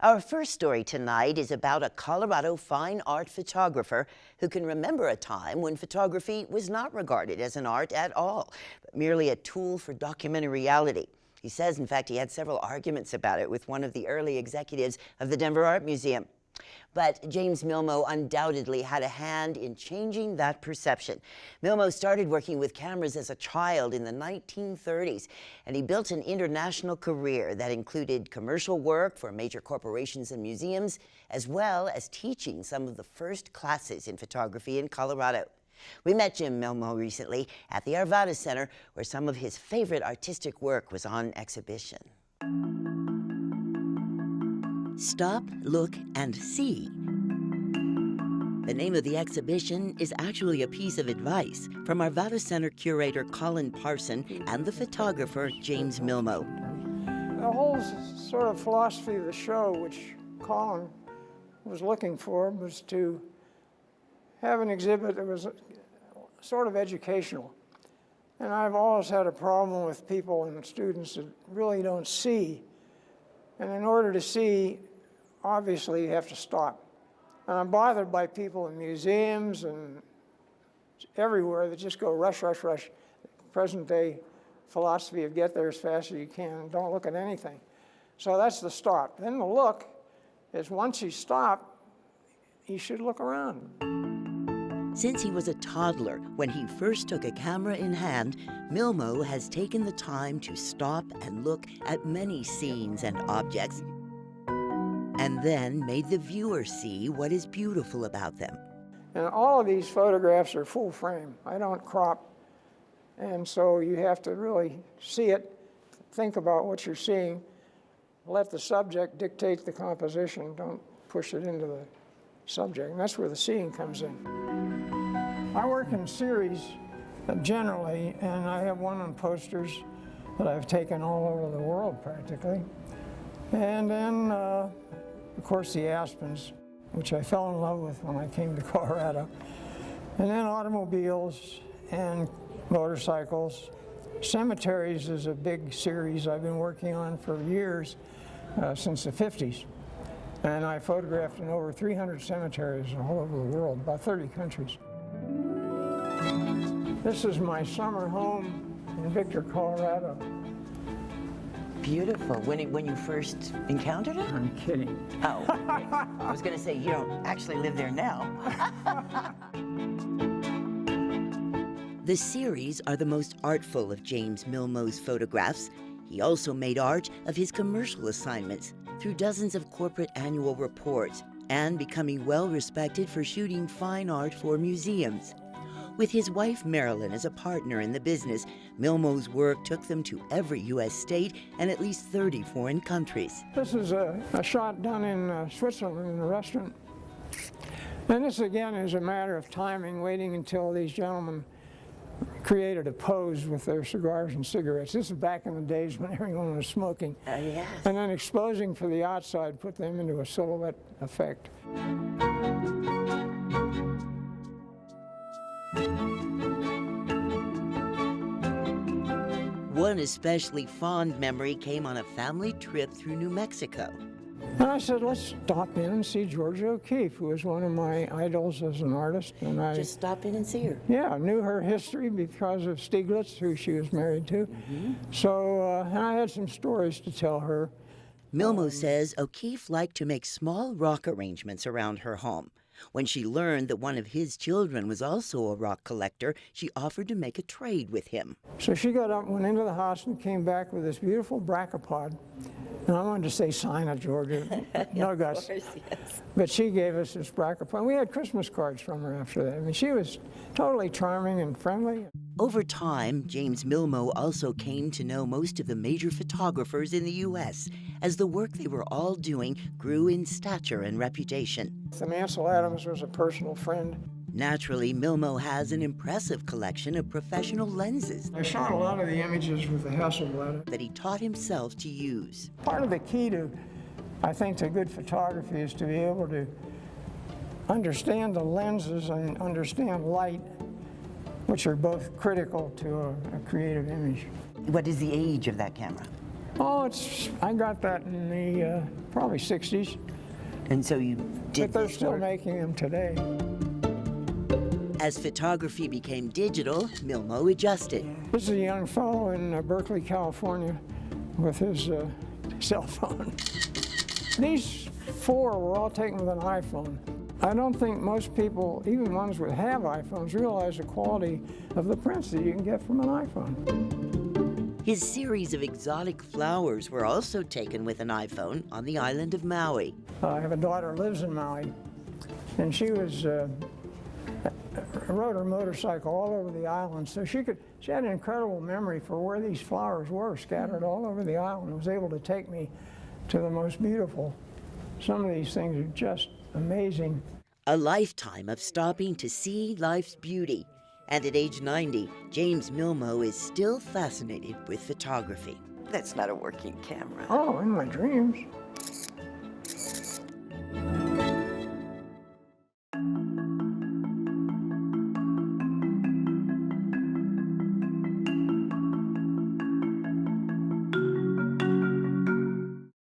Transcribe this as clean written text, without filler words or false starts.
Our first story tonight is about a Colorado fine art photographer who can remember a time when photography was not regarded as an art at all, but merely a tool for documenting reality. He says, in fact, he had several arguments about it with one of the early executives of the Denver Art Museum. But James Milmoe undoubtedly had a hand in changing that perception. Milmoe started working with cameras as a child in the 1930s, and he built an international career that included commercial work for major corporations and museums, as well as teaching some of the first classes in photography in Colorado. We met Jim Milmoe recently at the Arvada Center, where some of his favorite artistic work was on exhibition. Stop, Look, and See. The name of the exhibition is actually a piece of advice from Arvada Center curator Colin Parson and the photographer James Milmoe. The whole sort of philosophy of the show, which Colin was looking for, was to have an exhibit that was sort of educational. And I've always had a problem with people and students that really don't see. And in order to see, obviously you have to stop. And I'm bothered by people in museums and everywhere that just go rush, rush, rush. Present day philosophy of get there as fast as you can and don't look at anything. So that's the stop. Then the look is once you stop, you should look around. Since he was a toddler when he first took a camera in hand, Milmoe has taken the time to stop and look at many scenes and objects, and then made the viewer see what is beautiful about them. And all of these photographs are full frame. I don't crop. And so you have to really see it, think about what you're seeing, let the subject dictate the composition, don't push it into the subject. And that's where the seeing comes in. I work in series generally, and I have one on posters that I've taken all over the world practically. And then, of course, the aspens, which I fell in love with when I came to Colorado. And then automobiles and motorcycles. Cemeteries is a big series I've been working on for years, since the 50s. And I photographed in over 300 cemeteries all over the world, about 30 countries. This is my summer home in Victor, Colorado. Beautiful. When you first encountered it? I'm kidding. Oh, I was going to say, you don't actually live there now. The series are the most artful of James Milmoe's photographs. He also made art of his commercial assignments through dozens of corporate annual reports and becoming well respected for shooting fine art for museums. With his wife Marilyn as a partner in the business, Milmoe's work took them to every U.S. state and at least 30 foreign countries. This is a shot done in Switzerland in a restaurant. And this again is a matter of timing, waiting until these gentlemen created a pose with their cigars and cigarettes. This is back in the days when everyone was smoking. Yes. And then exposing for the outside put them into a silhouette effect. One especially fond memory came on a family trip through New Mexico. And I said, let's stop in and see Georgia O'Keeffe, who was one of my idols as an artist. And I Just stop in and see her. Yeah, knew her history because of Stieglitz, who she was married to. So, and I had some stories to tell her. Milmoe says O'Keeffe liked to make small rock arrangements around her home. When she learned that one of his children was also a rock collector, she offered to make a trade with him. So she got up, went into the house, and came back with this beautiful brachipod. And I wanted to say, sign it, Georgia. No guts. Of course, yes. But she gave us this brachipod. We had Christmas cards from her after that. I mean, she was totally charming and friendly. Over time, James Milmoe also came to know most of the major photographers in the U.S. as the work they were all doing grew in stature and reputation. And Ansel Adams was a personal friend. Naturally, Milmoe has an impressive collection of professional lenses I shot a lot of the images with the Hasselblad. that he taught himself to use. Part of the key to, I think, to good photography is to be able to understand the lenses and understand light, which are both critical to a creative image. What is the age of that camera? Oh, I got that in the probably 60s, And so you did but they're this still work? making them today. As photography became digital, Milmoe adjusted. This is a young fellow in Berkeley, California, with his cell phone. These 4 were all taken with an iPhone. I don't think most people, even ones that have iPhones, realize the quality of the prints that you can get from an iPhone. His series of exotic flowers were also taken with an iPhone on the island of Maui. I have a daughter who lives in Maui, and she rode her motorcycle all over the island, so she had an incredible memory for where these flowers were scattered all over the island. Was able to take me to the most beautiful. Some of these things are just amazing. A lifetime of stopping to see life's beauty. And at age 90, James Milmoe is still fascinated with photography. That's not a working camera. Oh, in my dreams.